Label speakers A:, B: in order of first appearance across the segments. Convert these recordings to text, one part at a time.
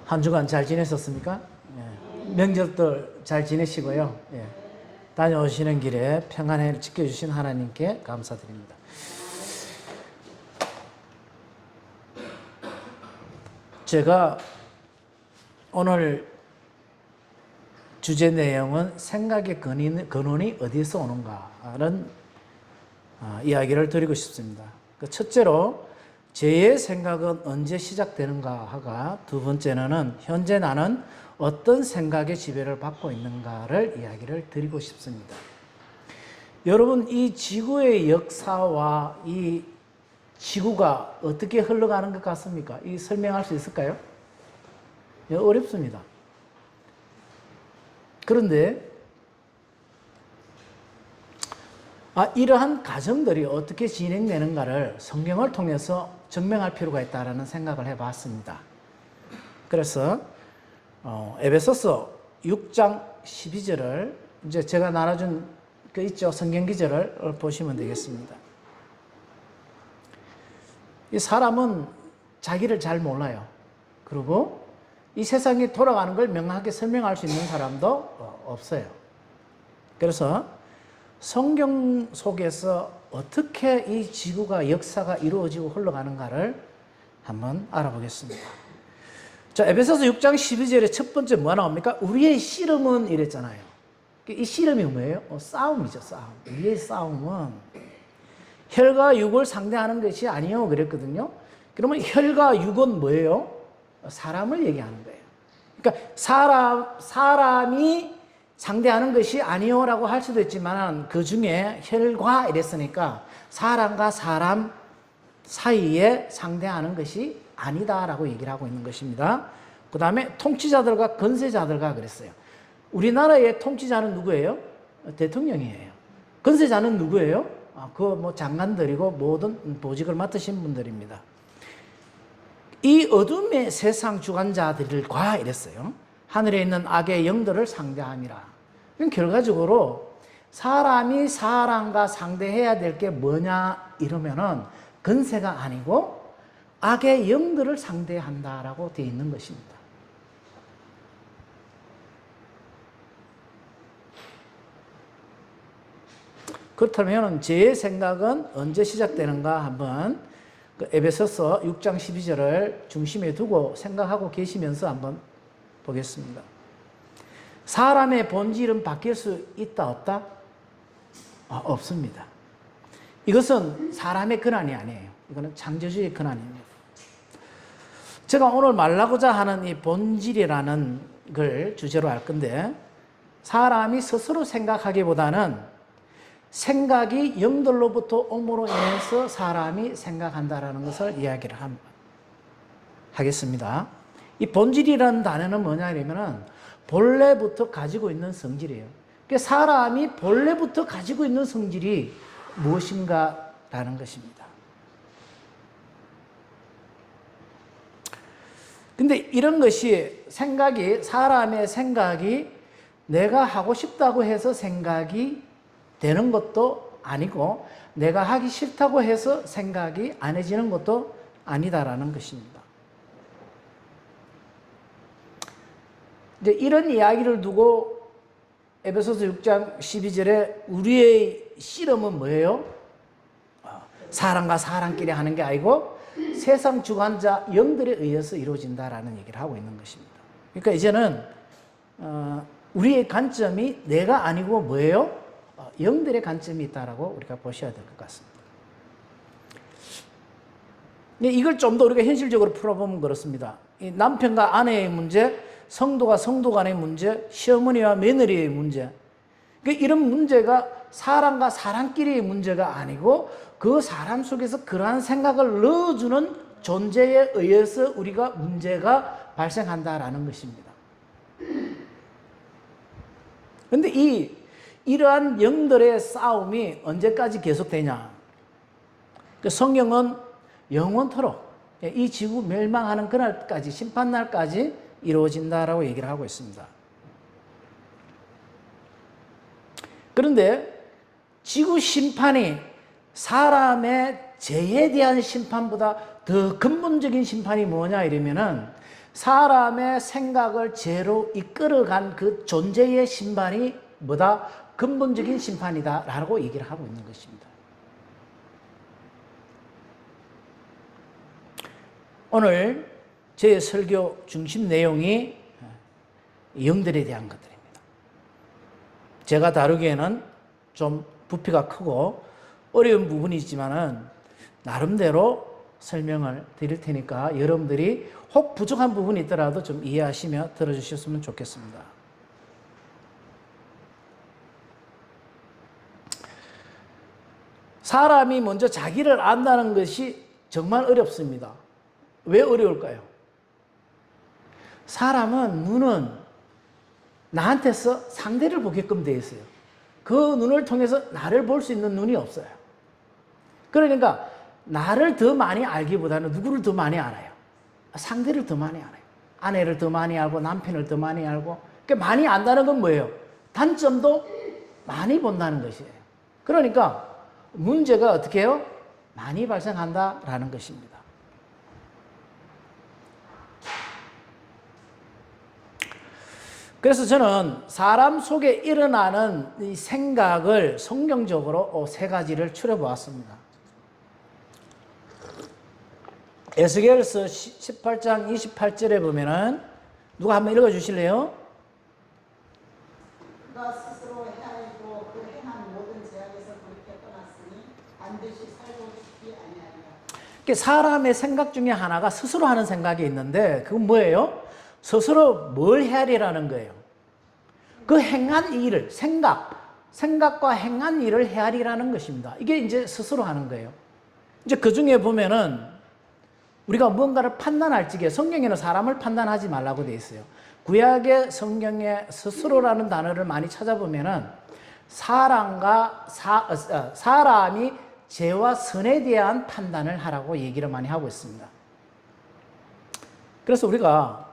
A: 한 주간 잘 지냈었습니까? 예. 명절들 잘 지내시고요. 예. 다녀오시는 길에 평안을 지켜주신 하나님께 감사드립니다. 제가 오늘 주제 내용은 생각의 근원이 어디에서 오는가라는 이야기를 드리고 싶습니다. 첫째로 죄의 생각은 언제 시작되는가가, 두 번째는 현재 나는 어떤 생각의 지배를 받고 있는가를 이야기를 드리고 싶습니다. 여러분, 이 지구의 역사와 이 지구가 어떻게 흘러가는 것 같습니까? 이 설명할 수 있을까요? 어렵습니다. 그런데 이러한 과정들이 어떻게 진행되는가를 성경을 통해서 증명할 필요가 있다는 생각을 해봤습니다. 그래서 에베소서 6장 12절을 이제 제가 나눠준 그 있죠, 성경 기절을 보시면 되겠습니다. 이 사람은 자기를 잘 몰라요. 그리고 이 세상이 돌아가는 걸 명확하게 설명할 수 있는 사람도 없어요. 그래서 성경 속에서 어떻게 이 지구가 역사가 이루어지고 흘러가는가를 한번 알아보겠습니다. 자, 에베소서 6장 12절에 첫 번째 뭐가 나옵니까? 우리의 씨름은 이랬잖아요. 이 씨름이 뭐예요? 싸움이죠, 싸움. 우리의 싸움은 혈과 육을 상대하는 것이 아니요 그랬거든요. 그러면 혈과 육은 뭐예요? 사람을 얘기하는 거예요. 그러니까 사람이 상대하는 것이 아니요라고 할 수도 있지만 그 중에 혈과 이랬으니까 사람과 사람 사이에 상대하는 것이 아니다라고 얘기를 하고 있는 것입니다. 그 다음에 통치자들과 건세자들과 그랬어요. 우리나라의 통치자는 누구예요? 대통령이에요. 건세자는 누구예요? 장관들이고 모든 보직을 맡으신 분들입니다. 이 어둠의 세상 주관자들과 이랬어요. 하늘에 있는 악의 영들을 상대함이라. 결과적으로 사람이 사람과 상대해야 될 게 뭐냐 이러면은 건세가 아니고 악의 영들을 상대한다라고 되어 있는 것입니다. 그렇다면 죄의 생각은 언제 시작되는가 한번 에베소서 6장 12절을 중심에 두고 생각하고 계시면서 한번 보겠습니다. 사람의 본질은 바뀔 수 있다 없다? 없습니다. 이것은 사람의 권한이 아니에요. 이거는 창조주의 권한입니다. 제가 오늘 말하고자 하는 이 본질이라는 걸 주제로 할 건데, 사람이 스스로 생각하기보다는 생각이 영들로부터 옴으로 인해서 사람이 생각한다라는 것을 이야기를 하겠습니다. 이 본질이라는 단어는 뭐냐 이러면은 본래부터 가지고 있는 성질이에요. 그러니까 사람이 본래부터 가지고 있는 성질이 무엇인가라는 것입니다. 근데 이런 것이 사람의 생각이 내가 하고 싶다고 해서 생각이 되는 것도 아니고 내가 하기 싫다고 해서 생각이 안 해지는 것도 아니다라는 것입니다. 이제 이런 이야기를 두고 에베소서 6장 12절에 우리의 씨름은 뭐예요? 사람과 사람끼리 하는 게 아니고 세상 주관자 영들에 의해서 이루어진다라는 얘기를 하고 있는 것입니다. 그러니까 이제는 우리의 관점이 내가 아니고 뭐예요? 영들의 관점이 있다라고 우리가 보셔야 될 것 같습니다. 이걸 좀 더 우리가 현실적으로 풀어보면 그렇습니다. 이 남편과 아내의 문제, 성도가 성도 간의 문제, 시어머니와 며느리의 문제. 이런 문제가 사람과 사람끼리의 문제가 아니고 그 사람 속에서 그러한 생각을 넣어주는 존재에 의해서 우리가 문제가 발생한다라는 것입니다. 그런데 이러한 영들의 싸움이 언제까지 계속되냐? 성경은 영원토록 이 지구 멸망하는 그날까지, 심판날까지 이루어진다라고 얘기를 하고 있습니다. 그런데 지구 심판이 사람의 죄에 대한 심판보다 더 근본적인 심판이 뭐냐 이러면은 사람의 생각을 죄로 이끌어간 그 존재의 심판이 뭐다? 근본적인 심판이다라고 얘기를 하고 있는 것입니다. 오늘 제 설교 중심 내용이 영들에 대한 것들입니다. 제가 다루기에는 좀 부피가 크고 어려운 부분이지만은 나름대로 설명을 드릴 테니까 여러분들이 혹 부족한 부분이 있더라도 좀 이해하시며 들어주셨으면 좋겠습니다. 사람이 먼저 자기를 안다는 것이 정말 어렵습니다. 왜 어려울까요? 사람은 눈은 나한테서 상대를 보게끔 되어 있어요. 그 눈을 통해서 나를 볼 수 있는 눈이 없어요. 그러니까 나를 더 많이 알기보다는 누구를 더 많이 알아요? 상대를 더 많이 알아요. 아내를 더 많이 알고 남편을 더 많이 알고. 그러니까 많이 안다는 건 뭐예요? 단점도 많이 본다는 것이에요. 그러니까 문제가 어떻게 해요? 많이 발생한다라는 것입니다. 그래서 저는 사람 속에 일어나는 이 생각을 성경적으로 세 가지를 추려보았습니다. 에스겔서 18장 28절에 보면은 누가 한번 읽어주실래요?
B: 그가 스스로 헤아리고 그 행한 모든 죄악에서 돌이켜 떠났으니 반드시 살고 싶지 아니하리라.
A: 사람의 생각 중에 하나가 스스로 하는 생각이 있는데 그건 뭐예요? 스스로 뭘 헤아리라는 거예요. 그 행한 일을 생각과 행한 일을 헤아리라는 것입니다. 이게 이제 스스로 하는 거예요. 이제 그 중에 보면은 우리가 무언가를 판단할 적에 성경에는 사람을 판단하지 말라고 되어 있어요. 구약의 성경에 스스로라는 단어를 많이 찾아보면은 사람이 죄와 선에 대한 판단을 하라고 얘기를 많이 하고 있습니다. 그래서 우리가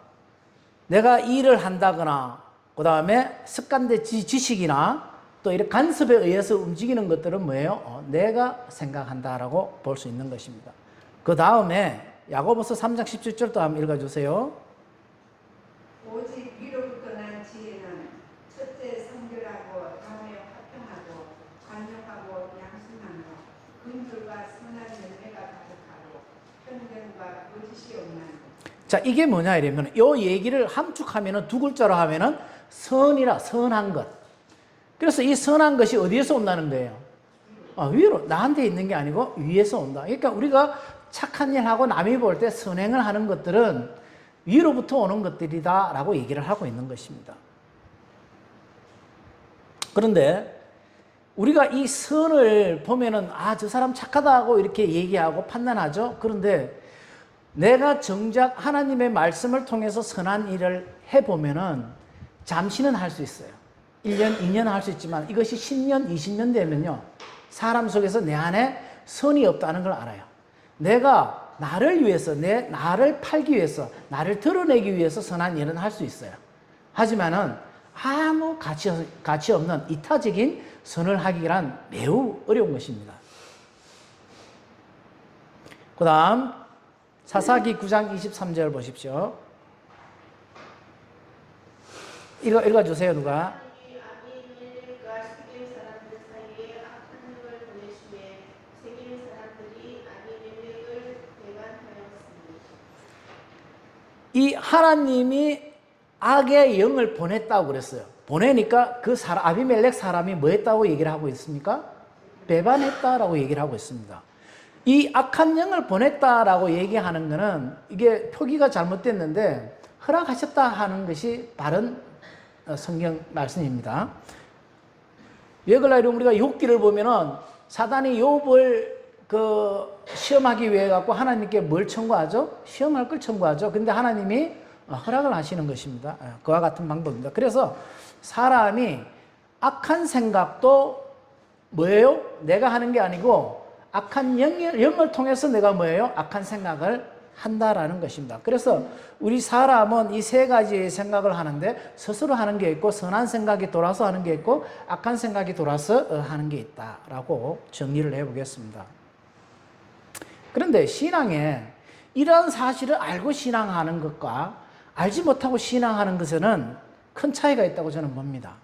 A: 내가 일을 한다거나 그 다음에 습관된 지식이나 또 이런 간섭에 의해서 움직이는 것들은 뭐예요? 내가 생각한다라고 볼 수 있는 것입니다. 그 다음에 야고보서 3장 17절도 한번 읽어주세요.
C: 오직 위로부터 난 지혜는 첫째 성결하고 다음에 화평하고 관용하고 양순한 것, 긍휼과 선한 열매가 가득하고 편견과 거짓이 없는 것.
A: 자, 이게 뭐냐 이러면 이 얘기를 함축하면은 두 글자로 하면은 선한 것. 그래서 이 선한 것이 어디에서 온다는 거예요? 위로, 나한테 있는 게 아니고 위에서 온다. 그러니까 우리가 착한 일 하고 남이 볼 때 선행을 하는 것들은 위로부터 오는 것들이다 라고 얘기를 하고 있는 것입니다. 그런데 우리가 이 선을 보면은 저 사람 착하다 하고 이렇게 얘기하고 판단하죠. 그런데 내가 정작 하나님의 말씀을 통해서 선한 일을 해보면은 잠시는 할 수 있어요. 1년, 2년 할 수 있지만 이것이 10년, 20년 되면요. 사람 속에서 내 안에 선이 없다는 걸 알아요. 내가 나를 위해서, 나를 팔기 위해서, 나를 드러내기 위해서 선한 일은 할 수 있어요. 하지만은 아무 가치 없는 이타적인 선을 하기란 매우 어려운 것입니다. 그 다음 사사기 9장 23절 보십시오. 읽어주세요, 누가. 이 하나님이 악의 영을 보냈다고 그랬어요. 보내니까 그 아비멜렉 사람이 뭐 했다고 얘기를 하고 있습니까? 배반했다라고 얘기를 하고 있습니다. 이 악한 영을 보냈다라고 얘기하는 거는 이게 표기가 잘못됐는데 허락하셨다 하는 것이 바른 성경 말씀입니다. 왜 그러냐 우리가 욥기를 보면은 사단이 욥을 시험하기 위해 갖고 하나님께 뭘 청구하죠? 시험할 걸 청구하죠. 근데 하나님이 허락을 하시는 것입니다. 그와 같은 방법입니다. 그래서 사람이 악한 생각도 뭐예요? 내가 하는 게 아니고 악한 영을 통해서 내가 뭐예요? 악한 생각을 한다라는 것입니다. 그래서 우리 사람은 이 세 가지의 생각을 하는데 스스로 하는 게 있고 선한 생각이 돌아서 하는 게 있고 악한 생각이 돌아서 하는 게 있다라고 정리를 해보겠습니다. 그런데 신앙에 이런 사실을 알고 신앙하는 것과 알지 못하고 신앙하는 것에는 큰 차이가 있다고 저는 봅니다.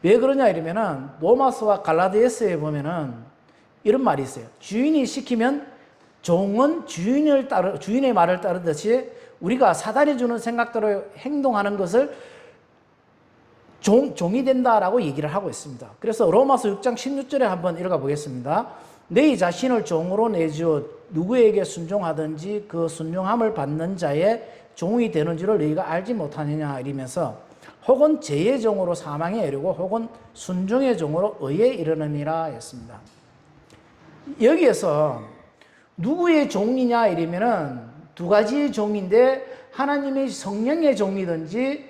A: 왜 그러냐 이러면은 로마서와 갈라디아서에 보면은 이런 말이 있어요. 주인이 시키면 종은 주인의 말을 따르듯이 우리가 사단이 주는 생각대로 행동하는 것을 종이 된다라고 얘기를 하고 있습니다. 그래서 로마서 6장 16절에 한번 읽어 보겠습니다. 너희 자신을 종으로 내주어 누구에게 순종하든지 그 순종함을 받는 자의 종이 되는 줄을 너희가 알지 못하느냐 이러면서 혹은 죄의 종으로 사망에 이르고 혹은 순종의 종으로 의에 이르느니라 했습니다. 여기에서 누구의 종이냐 이러면은 두 가지의 종인데 하나님의 성령의 종이든지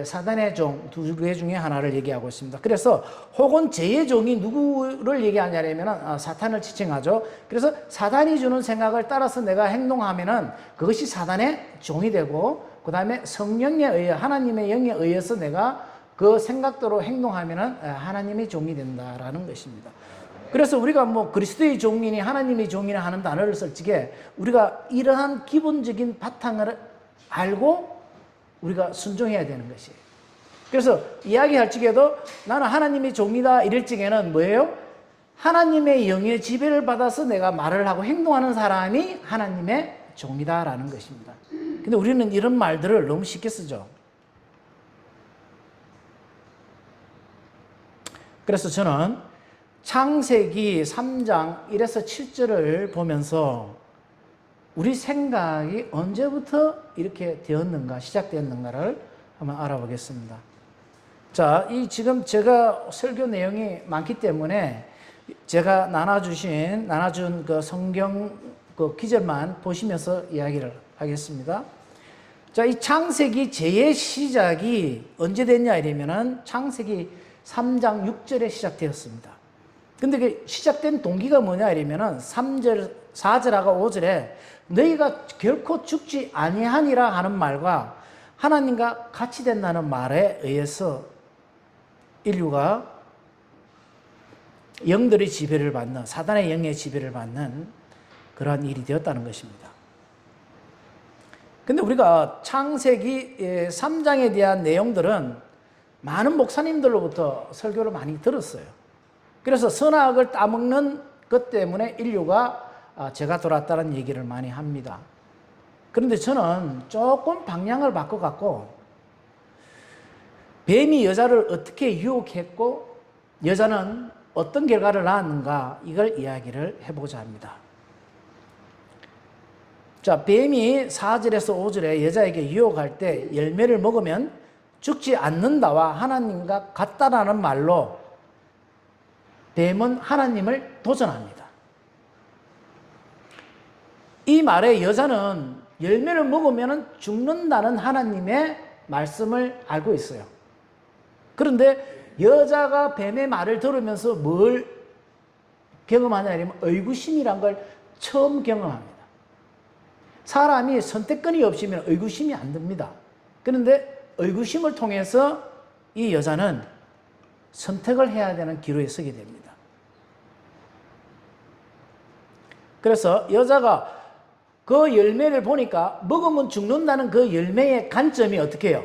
A: 사단의 종 두 개 중에 하나를 얘기하고 있습니다. 그래서 혹은 죄의 종이 누구를 얘기하냐면 사탄을 지칭하죠. 그래서 사단이 주는 생각을 따라서 내가 행동하면은 그것이 사단의 종이 되고 그 다음에 성령에 의해 하나님의 영에 의해서 내가 그 생각대로 행동하면은 하나님의 종이 된다라는 것입니다. 그래서 우리가 뭐 그리스도의 종이니 하나님의 종이니 하는 단어를 쓸 적에 우리가 이러한 기본적인 바탕을 알고 우리가 순종해야 되는 것이에요. 그래서 이야기할 적에도 나는 하나님의 종이다 이럴 적에는 뭐예요? 하나님의 영의 지배를 받아서 내가 말을 하고 행동하는 사람이 하나님의 종이다라는 것입니다. 근데 우리는 이런 말들을 너무 쉽게 쓰죠. 그래서 저는 창세기 3장 1에서 7절을 보면서 우리 생각이 언제부터 이렇게 되었는가, 시작되었는가를 한번 알아보겠습니다. 자, 지금 제가 설교 내용이 많기 때문에 제가 나눠준 그 성경 그 기절만 보시면서 이야기를 하겠습니다. 자, 이 창세기 죄의 시작이 언제 됐냐 이러면은 창세기 3장 6절에 시작되었습니다. 근데 그 시작된 동기가 뭐냐 이러면은 3절, 4절하고 5절에 너희가 결코 죽지 아니하니라 하는 말과 하나님과 같이 된다는 말에 의해서 인류가 영들의 지배를 받는, 사단의 영의 지배를 받는 그러한 일이 되었다는 것입니다. 근데 우리가 창세기 3장에 대한 내용들은 많은 목사님들로부터 설교를 많이 들었어요. 그래서 선악을 따먹는 것 때문에 인류가 죄가 돌았다는 얘기를 많이 합니다. 그런데 저는 조금 방향을 바꿔갖고 뱀이 여자를 어떻게 유혹했고 여자는 어떤 결과를 낳았는가 이걸 이야기를 해보고자 합니다. 자, 뱀이 4절에서 5절에 여자에게 유혹할 때 열매를 먹으면 죽지 않는다와 하나님과 같다라는 말로 뱀은 하나님을 도전합니다. 이 말에 여자는 열매를 먹으면 죽는다는 하나님의 말씀을 알고 있어요. 그런데 여자가 뱀의 말을 들으면서 뭘 경험하냐 하면 의구심이란 걸 처음 경험합니다. 사람이 선택권이 없으면 의구심이 안 듭니다. 그런데 의구심을 통해서 이 여자는 선택을 해야 되는 기로에 서게 됩니다. 그래서 여자가 그 열매를 보니까 먹으면 죽는다는 그 열매의 관점이 어떻게 해요?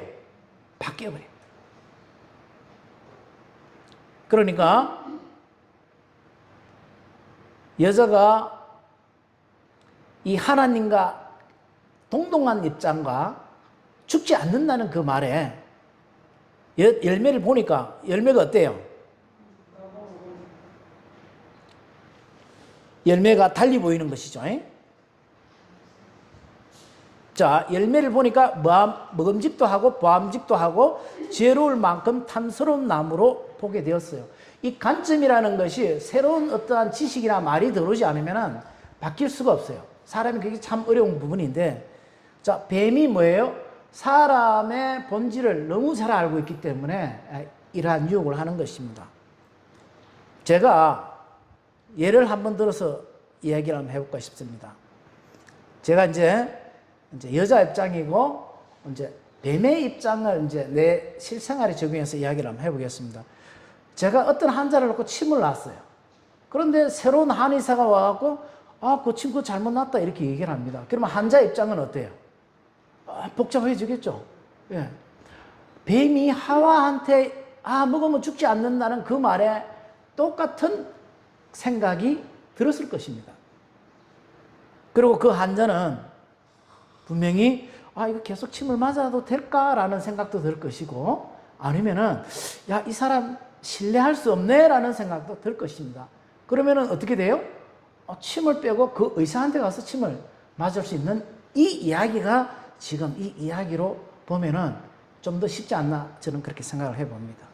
A: 바뀌어버립니다. 그러니까 여자가 이 하나님과 동등한 입장과 죽지 않는다는 그 말에 열매를 보니까 열매가 어때요? 열매가 달리 보이는 것이죠. 자, 열매를 보니까 먹음직도 하고 보암직도 하고 지혜로울 만큼 탐스러운 나무로 보게 되었어요. 이 관점이라는 것이 새로운 어떠한 지식이나 말이 들어오지 않으면 바뀔 수가 없어요. 사람이 그게 참 어려운 부분인데, 자, 뱀이 뭐예요? 사람의 본질을 너무 잘 알고 있기 때문에 이러한 유혹을 하는 것입니다. 제가 예를 한번 들어서 이야기를 한번 해볼까 싶습니다. 제가 이제 여자 입장이고 이제 뱀의 입장을 이제 내 실생활에 적용해서 이야기를 한번 해보겠습니다. 제가 어떤 환자를 놓고 침을 놨어요. 그런데 새로운 한의사가 와갖고 그 침 그거 잘못 났다 이렇게 얘기를 합니다. 그러면 환자 입장은 어때요? 복잡해지겠죠. 예. 뱀이 하와한테 먹으면 죽지 않는다는 그 말에 똑같은 생각이 들었을 것입니다. 그리고 그 한자는 분명히 이거 계속 침을 맞아도 될까라는 생각도 들 것이고, 아니면은 이 사람 신뢰할 수 없네라는 생각도 들 것입니다. 그러면은 어떻게 돼요? 침을 빼고 그 의사한테 가서 침을 맞을 수 있는 이 이야기가 지금 이 이야기로 보면은 좀 더 쉽지 않나, 저는 그렇게 생각을 해봅니다.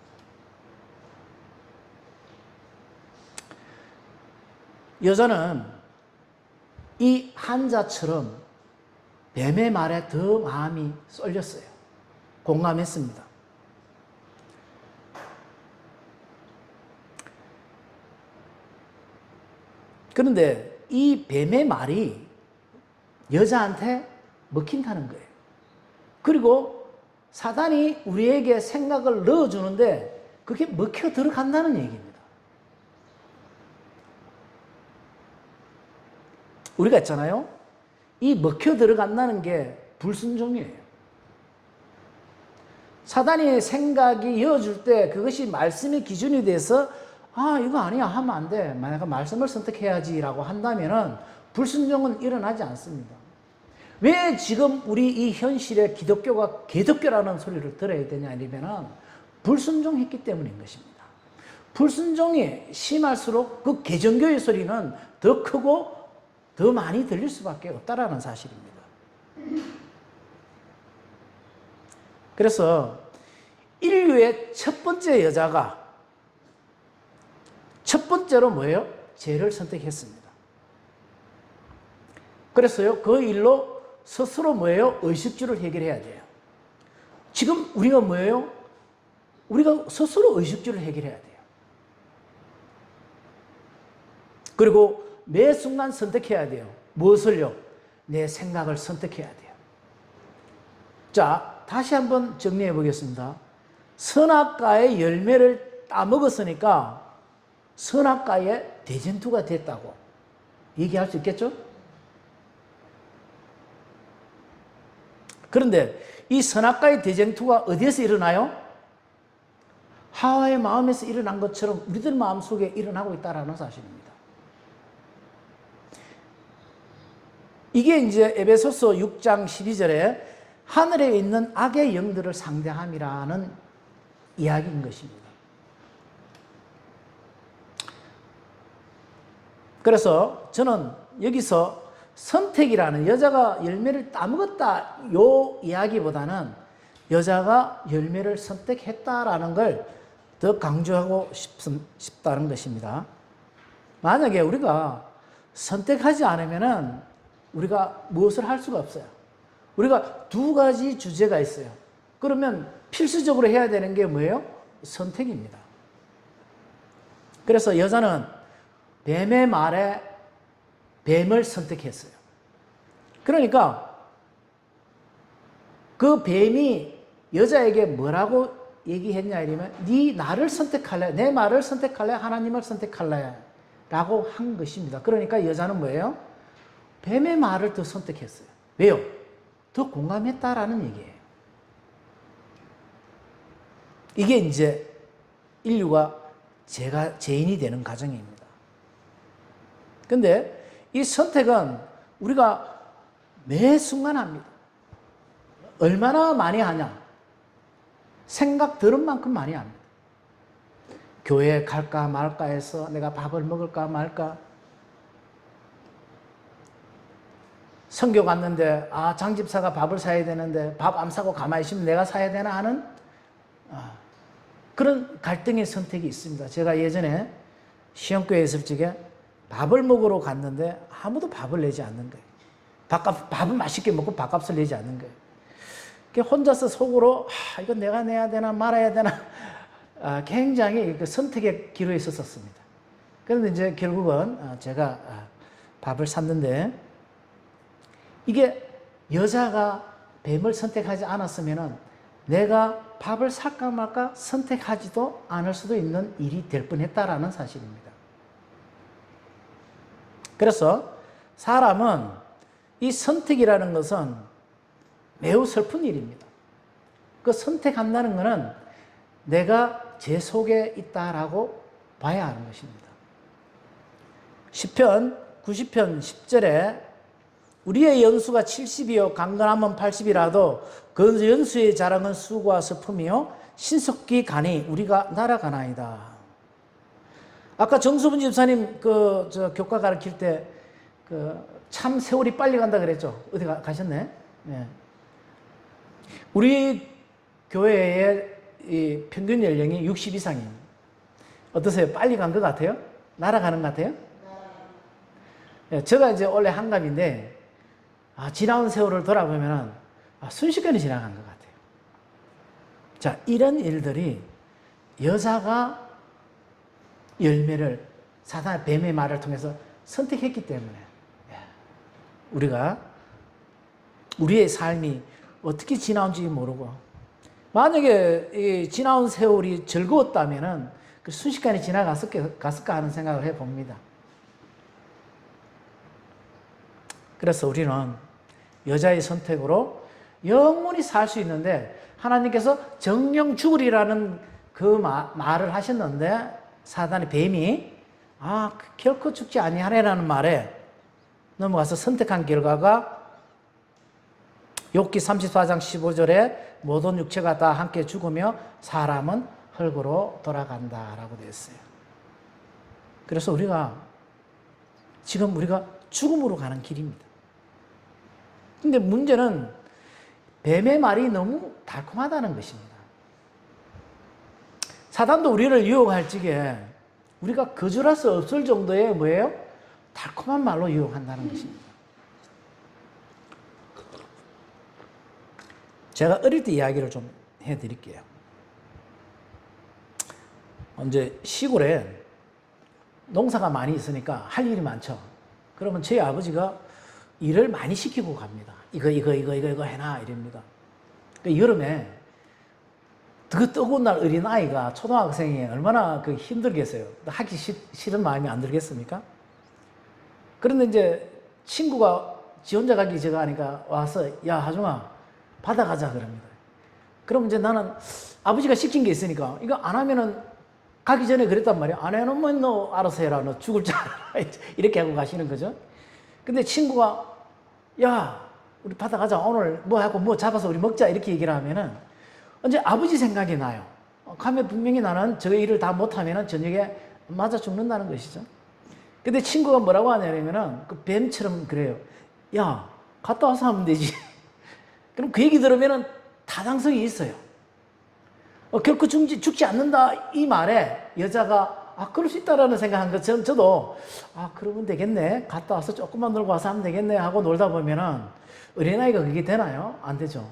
A: 여자는 이 한자처럼 뱀의 말에 더 마음이 쏠렸어요. 공감했습니다. 그런데 이 뱀의 말이 여자한테 먹힌다는 거예요. 그리고 사단이 우리에게 생각을 넣어주는데 그게 먹혀 들어간다는 얘기입니다. 우리가 있잖아요. 이 먹혀 들어간다는 게 불순종이에요. 사단이 생각이 이어줄 때 그것이 말씀의 기준이 돼서 이거 아니야 하면 안 돼. 만약에 말씀을 선택해야지라고 한다면은 불순종은 일어나지 않습니다. 왜 지금 우리 이 현실에 기독교가 개독교라는 소리를 들어야 되냐 아니면은 불순종했기 때문인 것입니다. 불순종이 심할수록 그 개정교의 소리는 더 크고 더 많이 들릴 수밖에 없다라는 사실입니다. 그래서 인류의 첫 번째 여자가 첫 번째로 뭐예요? 죄를 선택했습니다. 그래서요, 그 일로 스스로 뭐예요? 의식주를 해결해야 돼요. 지금 우리가 뭐예요? 우리가 스스로 의식주를 해결해야 돼요. 그리고 매 순간 선택해야 돼요. 무엇을요? 내 생각을 선택해야 돼요. 자, 다시 한번 정리해 보겠습니다. 선악과의 열매를 따먹었으니까 선악과의 대전투가 됐다고 얘기할 수 있겠죠? 그런데 이 선악과의 대쟁투가 어디에서 일어나요? 하와의 마음에서 일어난 것처럼 우리들 마음속에 일어나고 있다는 사실입니다. 이게 이제 에베소서 6장 12절에 하늘에 있는 악의 영들을 상대함이라는 이야기인 것입니다. 그래서 저는 여기서 선택이라는, 여자가 열매를 따먹었다 요 이야기보다는 여자가 열매를 선택했다라는 걸 더 강조하고 싶다는 것입니다. 만약에 우리가 선택하지 않으면은 우리가 무엇을 할 수가 없어요. 우리가 두 가지 주제가 있어요. 그러면 필수적으로 해야 되는 게 뭐예요? 선택입니다. 그래서 여자는 뱀의 말에 뱀을 선택했어요. 그러니까 그 뱀이 여자에게 뭐라고 얘기했냐 이러면 네 나를 선택할래? 내 말을 선택할래? 하나님을 선택할래? 라고 한 것입니다. 그러니까 여자는 뭐예요? 뱀의 말을 더 선택했어요. 왜요? 더 공감했다라는 얘기예요. 이게 이제 인류가 죄인이 되는 과정입니다. 근데 이 선택은 우리가 매 순간 합니다. 얼마나 많이 하냐? 생각 들은 만큼 많이 합니다. 교회 갈까 말까 해서 내가 밥을 먹을까 말까? 선교 갔는데 장 집사가 밥을 사야 되는데 밥 안 사고 가만히 있으면 내가 사야 되나 하는 그런 갈등의 선택이 있습니다. 제가 예전에 시험교회 있을 적에 밥을 먹으러 갔는데 아무도 밥을 내지 않는 거예요. 밥은 맛있게 먹고 밥값을 내지 않는 거예요. 혼자서 속으로 이거 내가 내야 되나 말아야 되나 굉장히 선택의 기로에 있었습니다. 그런데 이제 결국은 제가 밥을 샀는데 이게 여자가 뱀을 선택하지 않았으면 내가 밥을 살까 말까 선택하지도 않을 수도 있는 일이 될 뻔했다라는 사실입니다. 그래서 사람은 이 선택이라는 것은 매우 슬픈 일입니다. 그 선택한다는 것은 내가 제 속에 있다라고 봐야 하는 것입니다. 시편 90편 10절에 우리의 연수가 70이요 강건함은 80이라도 그 연수의 자랑은 수고와 슬픔이요 신속히 가니 우리가 날아가나이다. 아까 정수분 집사님 저 교과 가르칠 때 참 세월이 빨리 간다 그랬죠. 어디 가셨네? 네. 우리 교회의 이 평균 연령이 60 이상입니다. 어떠세요? 빨리 간 것 같아요? 날아가는 것 같아요? 네, 제가 이제 원래 한갑인데 지나온 세월을 돌아보면 순식간에 지나간 것 같아요. 자, 이런 일들이 여자가 열매를 사탄의 뱀의 말을 통해서 선택했기 때문에 우리가 우리의 삶이 어떻게 지나온지 모르고 만약에 이 지나온 세월이 즐거웠다면 그 순식간에 지나갔을까 하는 생각을 해봅니다. 그래서 우리는 여자의 선택으로 영원히 살 수 있는데 하나님께서 정령 죽으리라는 그 말을 하셨는데 사단의 뱀이 결코 죽지 아니하리라는 말에 넘어가서 선택한 결과가 욥기 34장 15절에 모든 육체가 다 함께 죽으며 사람은 흙으로 돌아간다라고 되어 있어요. 그래서 지금 우리가 죽음으로 가는 길입니다. 근데 문제는 뱀의 말이 너무 달콤하다는 것입니다. 사단도 우리를 유혹할 적에 우리가 거절할 수 없을 정도의 뭐예요? 달콤한 말로 유혹한다는 것입니다. 제가 어릴 때 이야기를 좀 해드릴게요. 이제 시골에 농사가 많이 있으니까 할 일이 많죠. 그러면 저희 아버지가 일을 많이 시키고 갑니다. 이거 해놔 이럽니다. 여름에 그 뜨거운 날 어린아이가 초등학생이 얼마나 힘들겠어요. 하기 싫은 마음이 안 들겠습니까? 그런데 이제 친구가 지 혼자 가기 제가 하니까 와서 야 하중아 바다 가자 그럽니다. 그럼 이제 나는 아버지가 시킨 게 있으니까 이거 안 하면은 가기 전에 그랬단 말이야. 안 해놓으면 너 알아서 해라. 너 죽을 줄 알아. 이렇게 하고 가시는 거죠. 근데 친구가 야 우리 바다 가자. 오늘 뭐 하고 뭐 잡아서 우리 먹자. 이렇게 얘기를 하면은 이제 아버지 생각이 나요. 가면 분명히 나는 저 일을 다 못하면은 저녁에 맞아 죽는다는 것이죠. 근데 친구가 뭐라고 하냐면은 그 뱀처럼 그래요. 야 갔다 와서 하면 되지. 그럼 그 얘기 들으면은 타당성이 있어요. 결코 죽지 않는다 이 말에 여자가 그럴 수 있다라는 생각한 것처럼 저도 그러면 되겠네. 갔다 와서 조금만 놀고 와서 하면 되겠네 하고 놀다 보면은 어린아이가 그게 되나요? 안 되죠.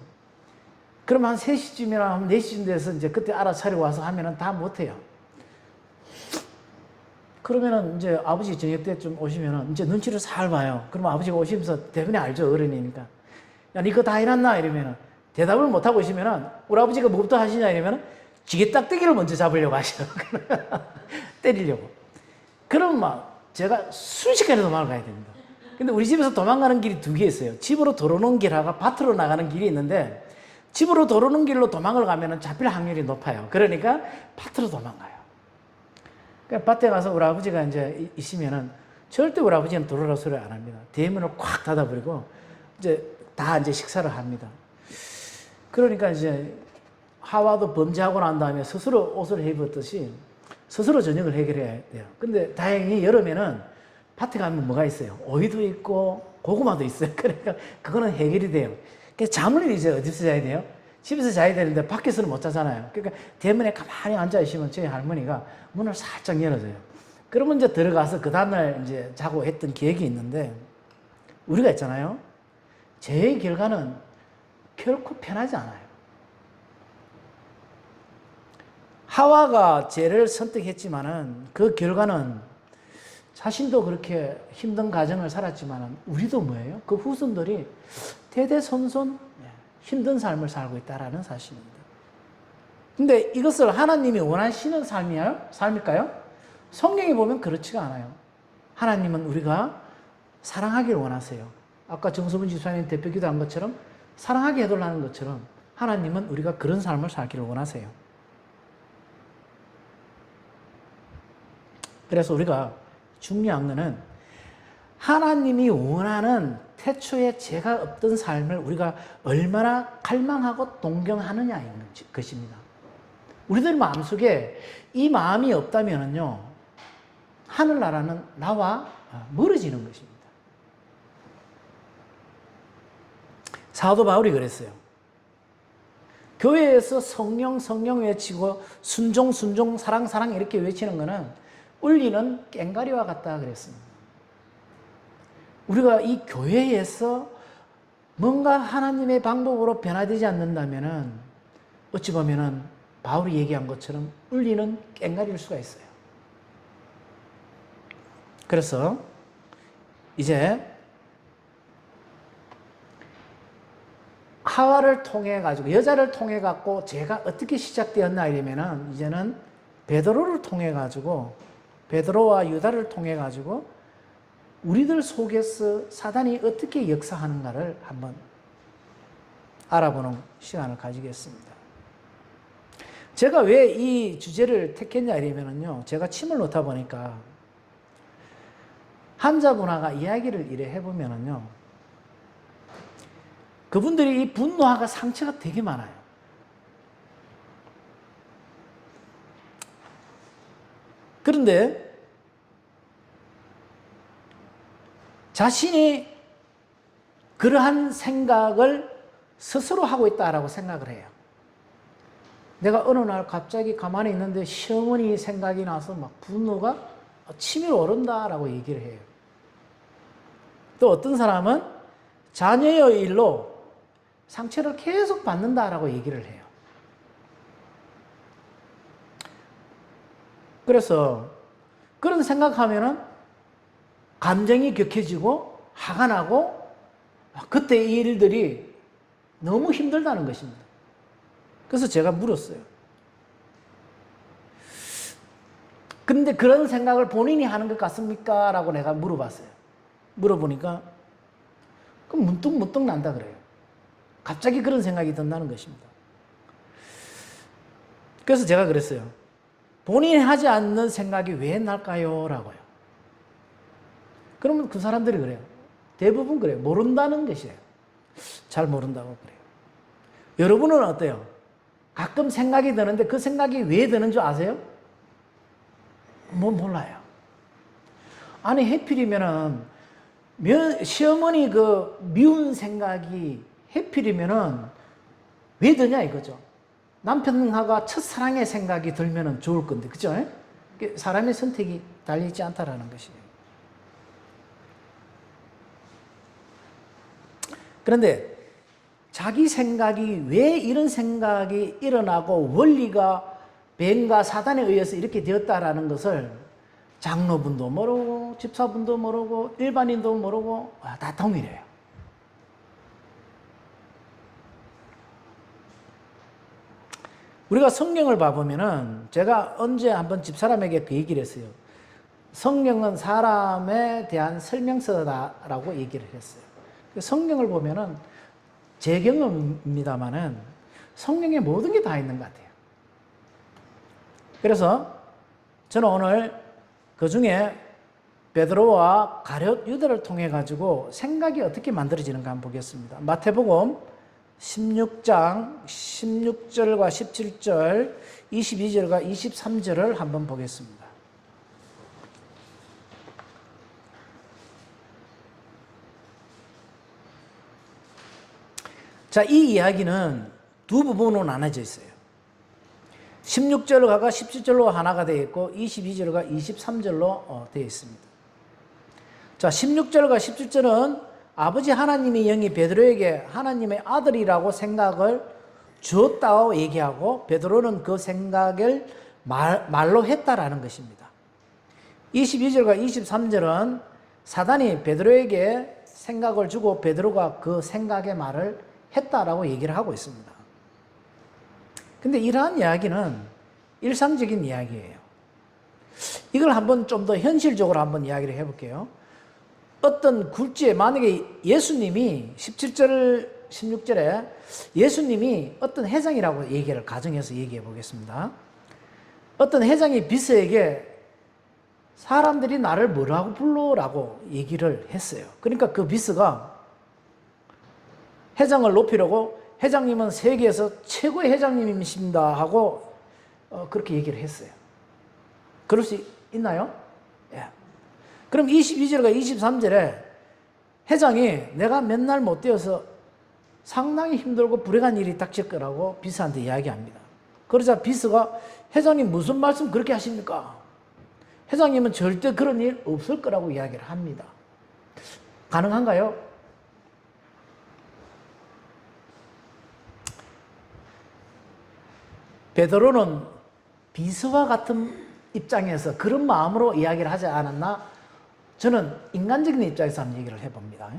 A: 그럼 한 3시쯤이나 한 4시쯤 돼서 이제 그때 알아차리고 와서 하면은 다 못해요. 그러면은 이제 아버지 저녁 때쯤 오시면은 이제 눈치를 살 봐요. 그러면 아버지가 오시면서 대부분 알죠. 어른이니까. 야, 니 그거 다 해놨나? 이러면은 대답을 못하고 있으면은 우리 아버지가 뭐부터 하시냐? 이러면은 지게딱대기를 먼저 잡으려고 하셔. 때리려고. 그럼 막 제가 순식간에 도망을 가야 됩니다. 근데 우리 집에서 도망가는 길이 2개 있어요. 집으로 들어오는 길하고 밭으로 나가는 길이 있는데 집으로 들어오는 길로 도망을 가면은 잡힐 확률이 높아요. 그러니까 밭으로 도망가요. 그러니까 밭에 가서 우리 아버지가 이제 있으면은 절대 우리 아버지는 들어오라고 소리 안 합니다. 대문을 꽉 닫아버리고 이제 다 이제 식사를 합니다. 그러니까 이제 하와도 범죄하고 난 다음에 스스로 옷을 해입었듯이 스스로 저녁을 해결해야 돼요. 근데 다행히 여름에는 밭에 가면 뭐가 있어요? 오이도 있고 고구마도 있어요. 그러니까 그거는 해결이 돼요. 그래서 잠을 이제 어디서 자야 돼요? 집에서 자야 되는데 밖에서는 못 자잖아요. 그러니까 대문에 가만히 앉아 있으면 저희 할머니가 문을 살짝 열어줘요. 그러면 이제 들어가서 그 다음날 이제 자고 했던 기억이 있는데 우리가 있잖아요. 제 결과는 결코 편하지 않아요. 하와가 죄를 선택했지만은 그 결과는 자신도 그렇게 힘든 가정을 살았지만은 우리도 뭐예요? 그 후손들이 대대손손 힘든 삶을 살고 있다라는 사실입니다. 근데 이것을 하나님이 원하시는 삶일까요? 성경에 보면 그렇지가 않아요. 하나님은 우리가 사랑하기를 원하세요. 아까 정수분 집사님 대표 기도한 것처럼 사랑하게 해달라는 것처럼 하나님은 우리가 그런 삶을 살기를 원하세요. 그래서 우리가 중요한 것은 하나님이 원하는 태초에 죄가 없던 삶을 우리가 얼마나 갈망하고 동경하느냐인 것입니다. 우리들 마음속에 이 마음이 없다면요, 하늘나라는 나와 멀어지는 것입니다. 사도 바울이 그랬어요. 교회에서 성령 성령 외치고 순종 순종 사랑 사랑 이렇게 외치는 것은 울리는 꽹과리와 같다 그랬습니다. 우리가 이 교회에서 뭔가 하나님의 방법으로 변화되지 않는다면은 어찌 보면은 바울이 얘기한 것처럼 울리는 꽹과리일 수가 있어요. 그래서 이제 하와를 통해 가지고 여자를 통해 갖고 죄가 어떻게 시작되었나 이러면은 이제는 베드로를 통해 가지고 베드로와 유다를 통해 가지고 우리들 속에서 사단이 어떻게 역사하는가를 한번 알아보는 시간을 가지겠습니다. 제가 왜 이 주제를 택했냐 이러면은요, 제가 침을 놓다 보니까 환자분하고 이야기를 이래 해보면은요, 그분들이 이 분노하고 상처가 되게 많아요. 그런데 자신이 그러한 생각을 스스로 하고 있다라고 생각을 해요. 내가 어느 날 갑자기 가만히 있는데 시어머니 생각이 나서 막 분노가 치밀어 오른다라고 얘기를 해요. 또 어떤 사람은 자녀의 일로 상처를 계속 받는다라고 얘기를 해요. 그래서 그런 생각하면은 감정이 격해지고 화가 나고 그때 이 일들이 너무 힘들다는 것입니다. 그래서 제가 물었어요. 근데 그런 생각을 본인이 하는 것 같습니까? 라고 내가 물어봤어요. 물어보니까 그럼 문득 난다 그래요. 갑자기 그런 생각이 든다는 것입니다. 그래서 제가 그랬어요. 본인이 하지 않는 생각이 왜 날까요? 라고요. 그러면 그 사람들이 그래요. 대부분 그래요. 모른다는 것이에요. 잘 모른다고 그래요. 여러분은 어때요? 가끔 생각이 드는데 그 생각이 왜 드는 줄 아세요? 몰라요. 아니, 해필이면은, 시어머니 그 미운 생각이 해필이면은 왜 드냐 이거죠. 남편하고 첫사랑의 생각이 들면은 좋을 건데, 그죠? 사람의 선택이 달리지 않다라는 것이에요. 그런데 자기 생각이 왜 이런 생각이 일어나고 원리가 뱀과 사단에 의해서 이렇게 되었다라는 것을 장로분도 모르고 집사분도 모르고 일반인도 모르고 다 동일해요. 우리가 성경을 봐보면은 제가 언제 한번 집사람에게 그 얘기를 했어요. 성경은 사람에 대한 설명서다라고 얘기를 했어요. 성경을 보면은 제 경험입니다만은 성경에 모든 게 다 있는 것 같아요. 그래서 저는 오늘 그 중에 베드로와 가룟 유다를 통해 가지고 생각이 어떻게 만들어지는가 한번 보겠습니다. 마태복음 16장 16절과 17절, 22절과 23절을 한번 보겠습니다. 자, 이 이야기는 두 부분으로 나눠져 있어요. 16절과 17절로 하나가 되어 있고 22절과 23절로 되어 있습니다. 자, 16절과 17절은 아버지 하나님의 영이 베드로에게 하나님의 아들이라고 생각을 주었다고 얘기하고 베드로는 그 생각을 말로 했다라는 것입니다. 22절과 23절은 사단이 베드로에게 생각을 주고 베드로가 그 생각의 말을 했다라고 얘기를 하고 있습니다. 근데 이러한 이야기는 일상적인 이야기예요. 이걸 한번 좀 더 현실적으로 한번 이야기를 해볼게요. 어떤 굴지에 만약에 예수님이 17절 16절에 예수님이 어떤 회장이라고 얘기를 가정해서 얘기해 보겠습니다. 어떤 회장이 비서에게 사람들이 나를 뭐라고 불러라고 얘기를 했어요. 그러니까 그 비서가 회장을 높이려고 회장님은 세계에서 최고의 회장님이십니다 하고 그렇게 얘기를 했어요. 그럴 수 있나요? 예. 그럼 22절과 23절에 회장이 내가 맨날 못 뛰어서 상당히 힘들고 불행한 일이 닥칠 거라고 비서한테 이야기합니다. 그러자 비서가 회장님 무슨 말씀 그렇게 하십니까? 회장님은 절대 그런 일 없을 거라고 이야기를 합니다. 가능한가요? 베드로는 비서와 같은 입장에서 그런 마음으로 이야기를 하지 않았나? 저는 인간적인 입장에서 한번 얘기를 해봅니다.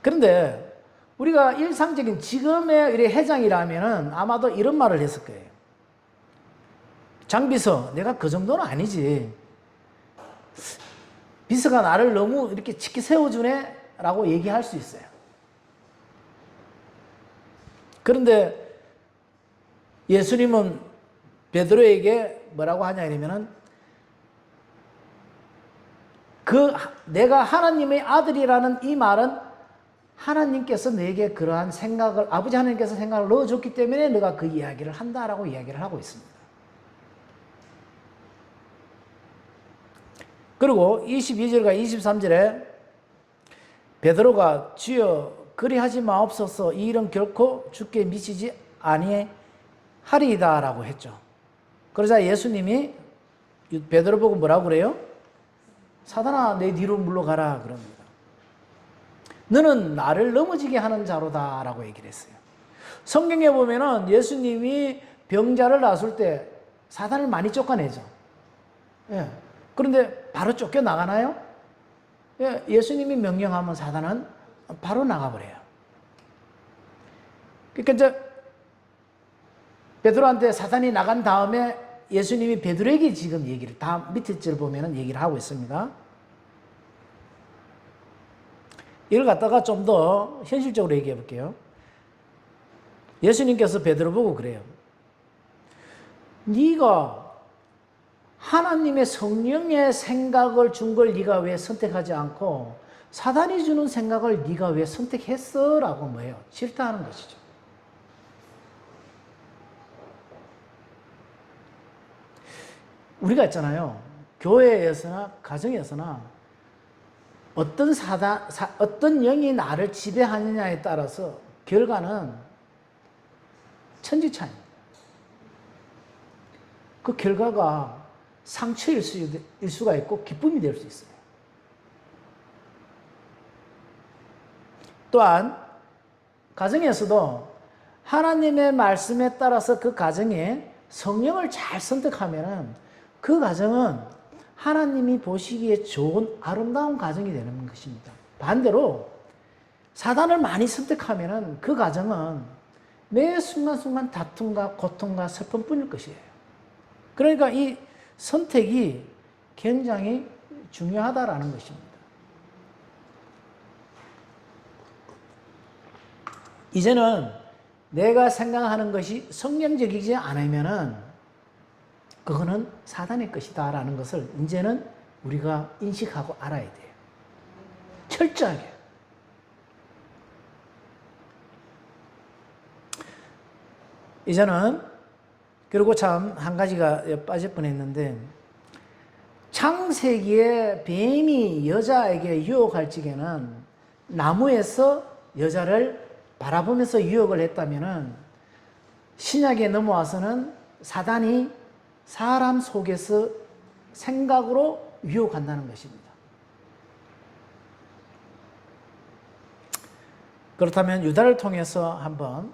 A: 그런데 우리가 일상적인 지금의 우리 회장이라면 아마도 이런 말을 했을 거예요. 장비서, 내가 그 정도는 아니지. 비서가 나를 너무 이렇게 치키 세워주네? 라고 얘기할 수 있어요. 그런데 예수님은 베드로에게 뭐라고 하냐면은 내가 하나님의 아들이라는 이 말은 하나님께서 내게 그러한 생각을, 아버지 하나님께서 생각을 넣어줬기 때문에 내가 그 이야기를 한다라고 이야기를 하고 있습니다. 그리고 22절과 23절에 베드로가 주여 그리하지 마옵소서 이 일은 결코 주께 미치지 아니하리이다 라고 했죠. 그러자 예수님이 베드로 보고 뭐라고 그래요? 사단아 내 뒤로 물러가라 그럽니다. 너는 나를 넘어지게 하는 자로다 라고 얘기를 했어요. 성경에 보면은 예수님이 병자를 놨을 때 사단을 많이 쫓아내죠. 예. 그런데 바로 쫓겨나가나요? 예. 예수님이 명령하면 사단은 바로 나가버려요. 그러니까 이제 베드로한테 사단이 나간 다음에 예수님이 베드로에게 지금 얘기를 다 밑에 줄 보면은 얘기를 하고 있습니다. 이걸 갖다가 좀 더 현실적으로 얘기해 볼게요. 예수님께서 베드로 보고 그래요. 네가 하나님의 성령의 생각을 준 걸 네가 왜 선택하지 않고 사단이 주는 생각을 네가 왜 선택했어? 라고 뭐예요? 질타하는 것이죠. 우리가 있잖아요. 교회에서나 가정에서나 어떤 영이 나를 지배하느냐에 따라서 결과는 천지차이입니다. 그 결과가 상처일 수가 있고 기쁨이 될 수 있어요. 또한 가정에서도 하나님의 말씀에 따라서 그 가정에 성령을 잘 선택하면은 그 가정은 하나님이 보시기에 좋은 아름다운 가정이 되는 것입니다. 반대로 사단을 많이 선택하면은 그 가정은 매 순간순간 다툼과 고통과 슬픔뿐일 것이에요. 그러니까 이 선택이 굉장히 중요하다라는 것입니다. 이제는 내가 생각하는 것이 성경적이지 않으면은 그거는 사단의 것이다라는 것을 이제는 우리가 인식하고 알아야 돼요. 철저하게. 이제는 그리고 참 한 가지가 빠질 뻔했는데 창세기에 뱀이 여자에게 유혹할 적에는 나무에서 여자를 바라보면서 유혹을 했다면은 신약에 넘어와서는 사단이 사람 속에서 생각으로 유혹한다는 것입니다. 그렇다면 유다를 통해서 한번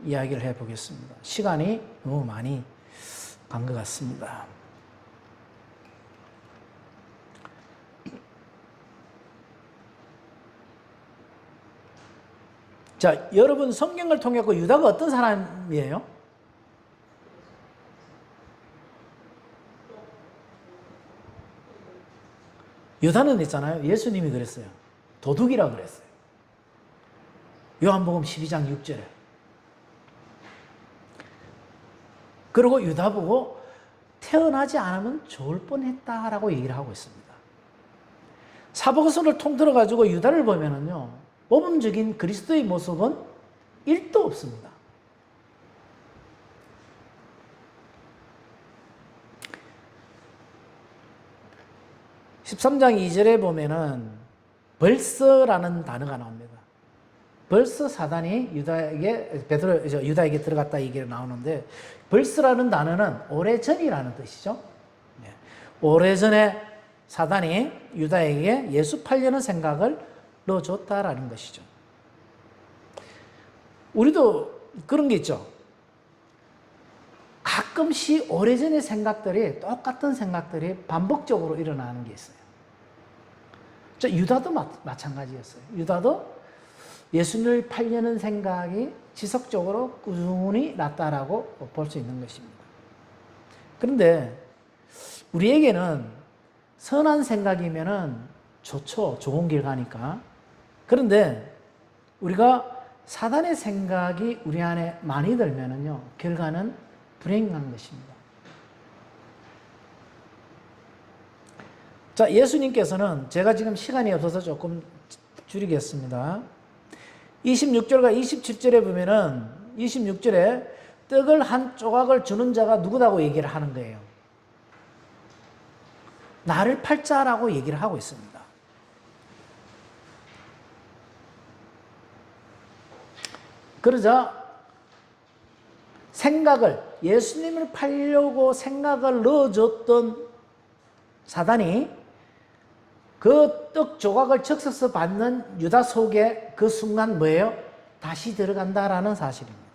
A: 이야기를 해보겠습니다. 시간이 너무 많이 간 것 같습니다. 자, 여러분 성경을 통해 유다가 어떤 사람이에요? 유다는 있잖아요. 예수님이 그랬어요. 도둑이라 그랬어요. 요한복음 12장 6절에. 그리고 유다 보고 태어나지 않으면 좋을 뻔했다라고 얘기를 하고 있습니다. 사복음서를 통틀어 가지고 유다를 보면은요, 모범적인 그리스도의 모습은 1도 없습니다. (13장 2절에) 보면은 벌써라는 단어가 나옵니다. 벌써 사단이 유다에게 들어갔다 얘기가 나오는데, 벌써라는 단어는 오래전이라는 뜻이죠. 오래전에 사단이 유다에게 예수 팔려는 생각을 넣어줬다라는 것이죠. 우리도 그런 게 있죠. 가끔씩 오래전의 생각들이, 똑같은 생각들이 반복적으로 일어나는 게 있어요. 유다도 마찬가지였어요. 유다도 예수님을 팔려는 생각이 지속적으로 꾸준히 났다라고 볼 수 있는 것입니다. 그런데 우리에게는 선한 생각이면은 좋죠. 좋은 길 가니까. 그런데 우리가 사단의 생각이 우리 안에 많이 들면은요, 결과는 불행한 것입니다. 자, 예수님께서는, 제가 지금 시간이 없어서 조금 줄이겠습니다. 26절과 27절에 보면은, 26절에 떡을 한 조각을 주는 자가 누구다고 얘기를 하는 거예요. 나를 팔 자라고 얘기를 하고 있습니다. 그러자 예수님을 팔려고 생각을 넣어줬던 사단이 그 떡 조각을 적셔서 받는 유다 속에 그 순간 뭐예요? 다시 들어간다라는 사실입니다.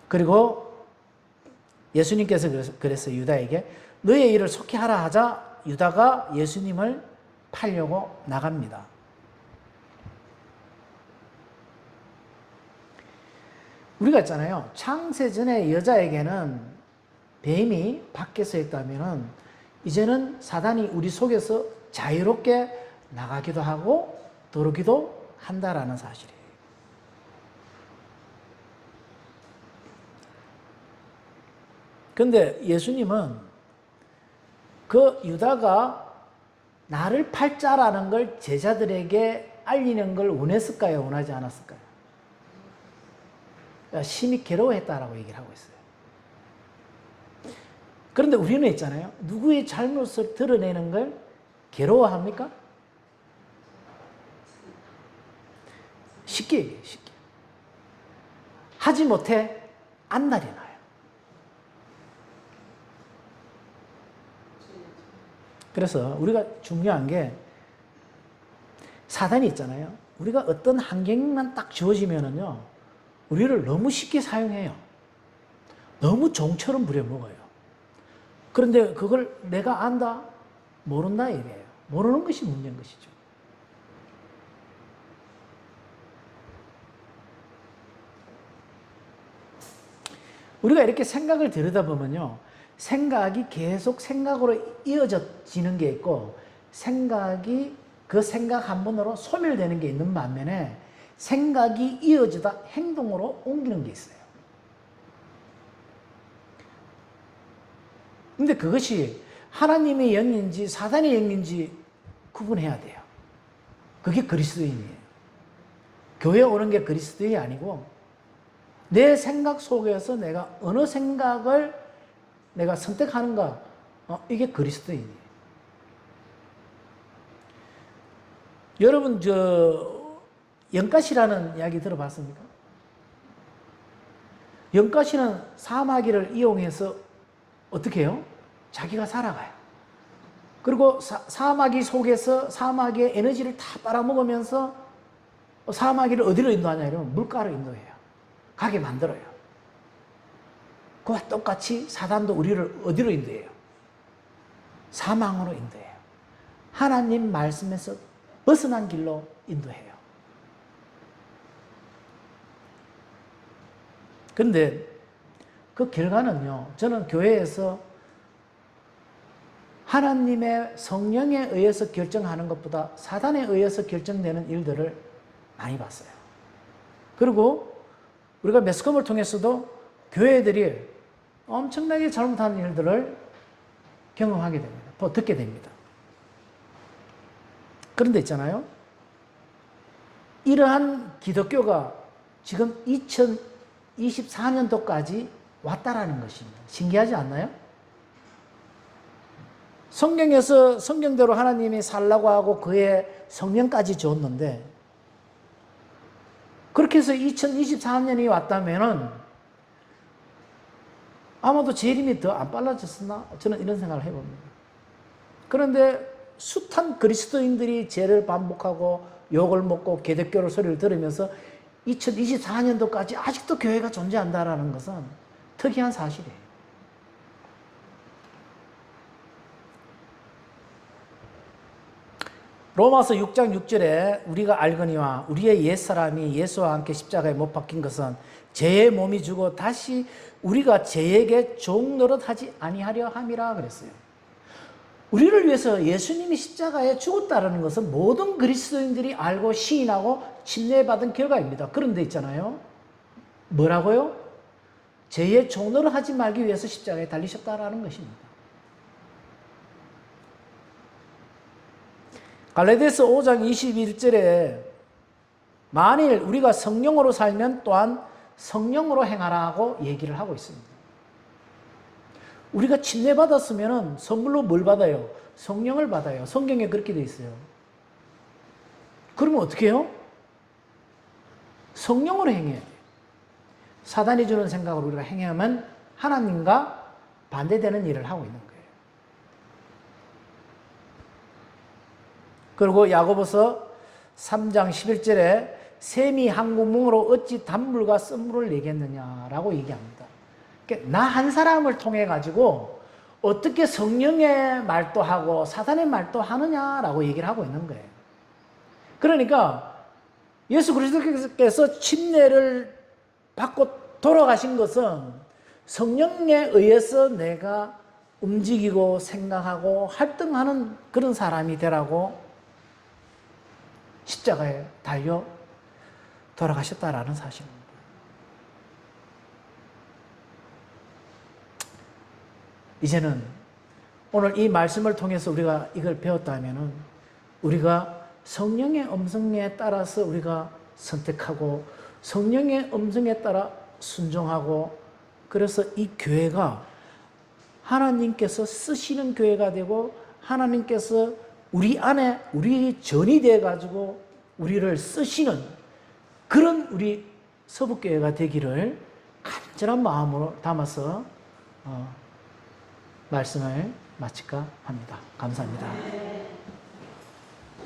A: 그리고 예수님께서 그랬어요. 유다에게 너의 일을 속히 하라 하자 유다가 예수님을 팔려고 나갑니다. 우리가 있잖아요. 창세전에 여자에게는 뱀이 밖에서 있다면은 이제는 사단이 우리 속에서 자유롭게 나가기도 하고 들어오기도 한다라는 사실이에요. 그런데 예수님은 그 유다가 나를 팔 자라는 걸 제자들에게 알리는 걸 원했을까요? 원하지 않았을까요? 심히 괴로워했다라고 얘기를 하고 있어요. 그런데 우리는 있잖아요. 누구의 잘못을 드러내는 걸 괴로워합니까? 쉽게 얘기해요. 쉽게. 하지 못해 안달이 나요. 그래서 우리가 중요한 게 사단이 있잖아요. 우리가 어떤 환경만 딱 주어지면은요, 우리를 너무 쉽게 사용해요. 너무 종처럼 부려먹어요. 그런데 그걸 내가 안다? 모른다 얘기예요. 모르는 것이 문제인 것이죠. 우리가 이렇게 생각을 들여다보면요, 생각이 계속 생각으로 이어지는 게 있고, 생각이 그 생각 한 번으로 소멸되는 게 있는 반면에 생각이 이어지다 행동으로 옮기는 게 있어요. 근데 그것이 하나님의 영인지 사단의 영인지 구분해야 돼요. 그게 그리스도인이에요. 교회 오는 게 그리스도인이 아니고 내 생각 속에서 내가 어느 생각을 내가 선택하는가, 이게 그리스도인이에요. 여러분 영가시라는 이야기 들어봤습니까? 영가시는 사마귀를 이용해서 어떻게 해요? 자기가 살아가요. 그리고 사마귀 속에서 사마귀의 에너지를 다 빨아먹으면서 사마귀를 어디로 인도하냐 이러면 물가로 인도해요. 가게 만들어요. 그와 똑같이 사단도 우리를 어디로 인도해요? 사망으로 인도해요. 하나님 말씀에서 벗어난 길로 인도해요. 그런데 그 결과는요, 저는 교회에서 하나님의 성령에 의해서 결정하는 것보다 사단에 의해서 결정되는 일들을 많이 봤어요. 그리고 우리가 매스컴을 통해서도 교회들이 엄청나게 잘못하는 일들을 경험하게 됩니다. 또 듣게 됩니다. 그런데 있잖아요. 이러한 기독교가 지금 2024년도까지 왔다라는 것입니다. 신기하지 않나요? 성경에서 성경대로 하나님이 살라고 하고 그의 성령까지 줬는데 그렇게 해서 2024년이 왔다면은 아마도 재림이 더 안 빨라졌었나? 저는 이런 생각을 해봅니다. 그런데 숱한 그리스도인들이 죄를 반복하고 욕을 먹고 개독교를 소리를 들으면서 2024년도까지 아직도 교회가 존재한다는 것은 특이한 사실이에요. 로마서 6장 6절에 우리가 알거니와 우리의 옛사람이 예수와 함께 십자가에 못 박힌 것은 죄의 몸이 주고 다시 우리가 죄에게 종노릇하지 아니하려 함이라 그랬어요. 우리를 위해서 예수님이 십자가에 죽었다는 것은 모든 그리스도인들이 알고 시인하고 침례받은 결과입니다. 그런데 있잖아요. 뭐라고요? 죄의 종노릇 하지 말기 위해서 십자가에 달리셨다라는 것입니다. 갈라디아서 5장 21절에 만일 우리가 성령으로 살면 또한 성령으로 행하라고 얘기를 하고 있습니다. 우리가 침례받았으면 선물로 뭘 받아요? 성령을 받아요. 성경에 그렇게 되어 있어요. 그러면 어떻게 해요? 성령으로 행해야 돼요. 사단이 주는 생각으로 우리가 행하면 하나님과 반대되는 일을 하고 있는 거예요. 그리고 야고보서 3장 11절에 샘이 한 구멍으로 어찌 단물과 쓴물을 내겠느냐라고 얘기합니다. 그러니까 나 한 사람을 통해 가지고 어떻게 성령의 말도 하고 사단의 말도 하느냐라고 얘기를 하고 있는 거예요. 그러니까 예수 그리스도께서 침례를 받고 돌아가신 것은 성령에 의해서 내가 움직이고 생각하고 활동하는 그런 사람이 되라고 십자가에 달려 돌아가셨다라는 사실입니다. 이제는 오늘 이 말씀을 통해서 우리가 이걸 배웠다면은 우리가 성령의 음성에 따라서 우리가 선택하고 성령의 음성에 따라 순종하고 그래서 이 교회가 하나님께서 쓰시는 교회가 되고 하나님께서 우리 안에 우리 전이 되어 가지고 우리를 쓰시는 그런 우리 서북교회가 되기를 간절한 마음으로 담아서 말씀을 마칠까 합니다. 감사합니다.